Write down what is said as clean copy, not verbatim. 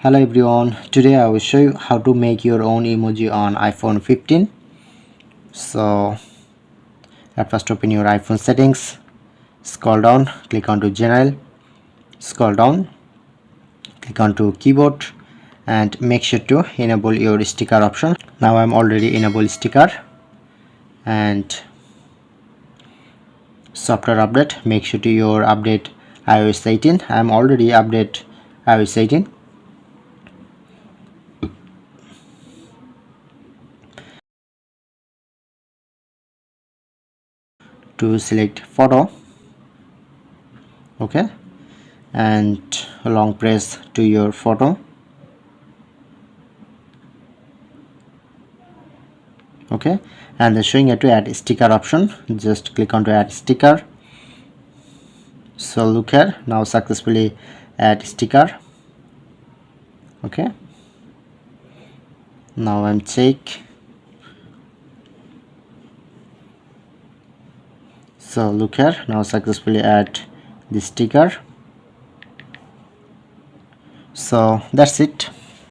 Hello everyone, today I will show you how to make your own emoji on iPhone 15. So at first open your iPhone settings, scroll down, click on to general, scroll down, click on to keyboard and make sure to enable your sticker option. Now I'm already enable sticker and software update. Make sure to your update iOS 18. I'm already update iOS 18. To select photo, okay, and long press to your photo, okay, and then showing you to add sticker option. Just click on to add sticker. So look here, now successfully add sticker. Okay, now I'm check. So look here, now successfully add the sticker. So that's it.